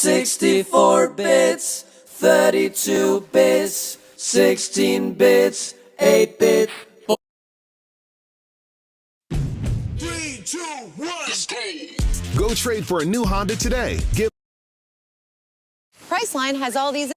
64 bits, 32 bits, 16 bits, 8 bit. 3, 2, 1, Go trade for a new Honda today. Priceline has all these.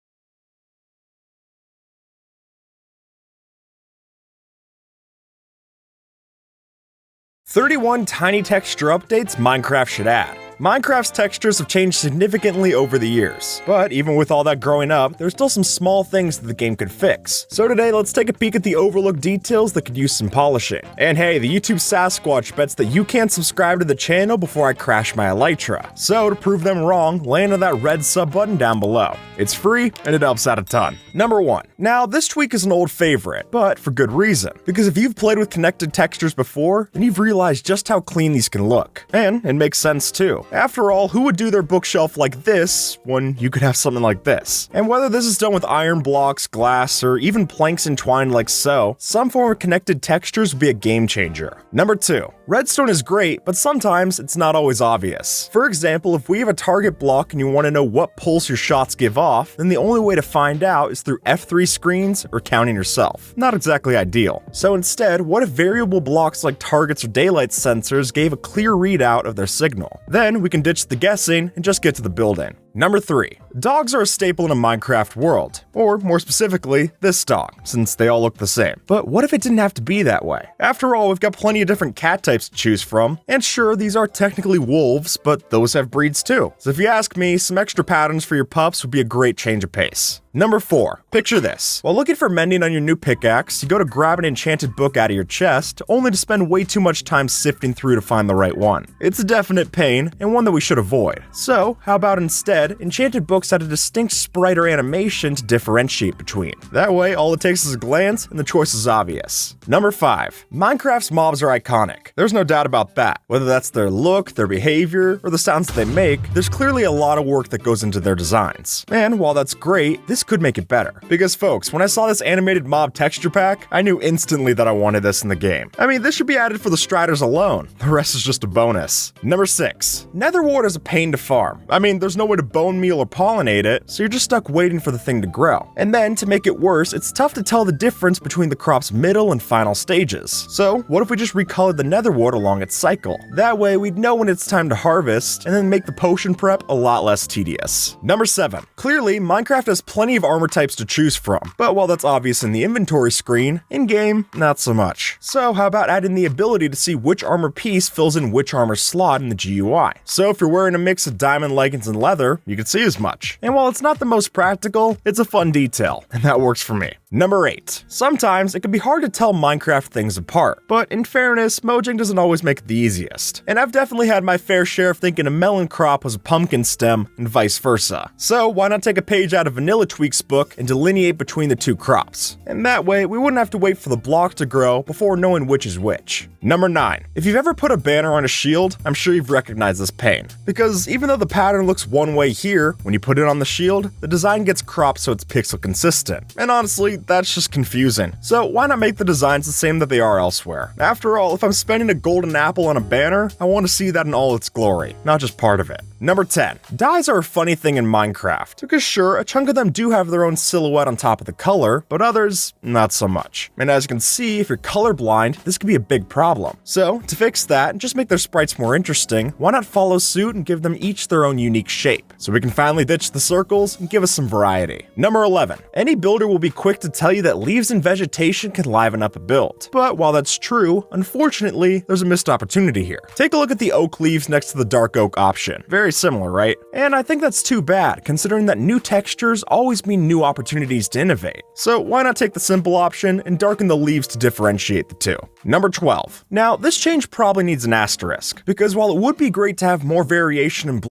"31 tiny texture updates Minecraft should add." Minecraft's textures have changed significantly over the years, but even with all that growing up, there's still some small things that the game could fix. So today, let's take a peek at the overlooked details that could use some polishing. And hey, the YouTube Sasquatch bets that you can't subscribe to the channel before I crash my Elytra. So to prove them wrong, land on that red sub button down below. It's free, and it helps out a ton. Number 1. Now, this tweak is an old favorite, but for good reason. Because if you've played with connected textures before, then you've realized just how clean these can look. And it makes sense too. After all, who would do their bookshelf like this when you could have something like this? And whether this is done with iron blocks, glass, or even planks entwined like so, some form of connected textures would be a game changer. Number 2. Redstone is great, but sometimes it's not always obvious. For example, if we have a target block and you want to know what pulse your shots give off, then the only way to find out is through F3 screens or counting yourself. Not exactly ideal. So instead, what if variable blocks like targets or daylight sensors gave a clear readout of their signal? Then we can ditch the guessing and just get to the building. Number 3. Dogs are a staple in a Minecraft world, or more specifically, this dog, since they all look the same. But what if it didn't have to be that way? After all, we've got plenty of different cat types to choose from, and sure, these are technically wolves, but those have breeds too. So if you ask me, some extra patterns for your pups would be a great change of pace. Number 4. Picture this. While looking for mending on your new pickaxe, you go to grab an enchanted book out of your chest, only to spend way too much time sifting through to find the right one. It's a definite pain, and one that we should avoid. So, how about instead, enchanted books had a distinct sprite or animation to differentiate between. That way, all it takes is a glance, and the choice is obvious. Number 5. Minecraft's mobs are iconic. There's no doubt about that. Whether that's their look, their behavior, or the sounds that they make, there's clearly a lot of work that goes into their designs. And while that's great, this could make it better. Because folks, when I saw this animated mob texture pack, I knew instantly that I wanted this in the game. I mean, this should be added for the Striders alone. The rest is just a bonus. Number 6. Nether wart is a pain to farm. I mean, there's no way to bone meal or pollinate it, so you're just stuck waiting for the thing to grow. And then, to make it worse, it's tough to tell the difference between the crop's middle and final stages. So, what if we just recolored the nether wart along its cycle? That way, we'd know when it's time to harvest, and then make the potion prep a lot less tedious. Number 7. Clearly, Minecraft has plenty of armor types to choose from, but while that's obvious in the inventory screen, in-game, not so much. So how about adding the ability to see which armor piece fills in which armor slot in the GUI? So if you're wearing a mix of diamond leggings and leather, you can see as much. And while it's not the most practical, it's a fun detail, and that works for me. Number 8. Sometimes it can be hard to tell Minecraft things apart, but in fairness, Mojang doesn't always make it the easiest. And I've definitely had my fair share of thinking a melon crop was a pumpkin stem, and vice versa. So why not take a page out of Vanilla Tweak's book and delineate between the two crops? And that way, we wouldn't have to wait for the block to grow before knowing which is which. Number 9. If you've ever put a banner on a shield, I'm sure you've recognized this pain. Because even though the pattern looks one way here, when you put it on the shield, the design gets cropped so it's pixel consistent. And honestly, that's just confusing. So why not make the designs the same that they are elsewhere? After all, if I'm spending a golden apple on a banner, I want to see that in all its glory, not just part of it. Number 10. Dyes are a funny thing in Minecraft, because sure, a chunk of them do have their own silhouette on top of the color, but others, not so much. And as you can see, if you're colorblind, this could be a big problem. So, to fix that and just make their sprites more interesting, why not follow suit and give them each their own unique shape, so we can finally ditch the circles and give us some variety. Number 11. Any builder will be quick to tell you that leaves and vegetation can liven up a build. But while that's true, unfortunately, there's a missed opportunity here. Take a look at the oak leaves next to the dark oak option. Very similar, right? And I think that's too bad, considering that new textures always mean new opportunities to innovate. So why not take the simple option and darken the leaves to differentiate the two? Number 12. Now, this change probably needs an asterisk, because while it would be great to have more variation in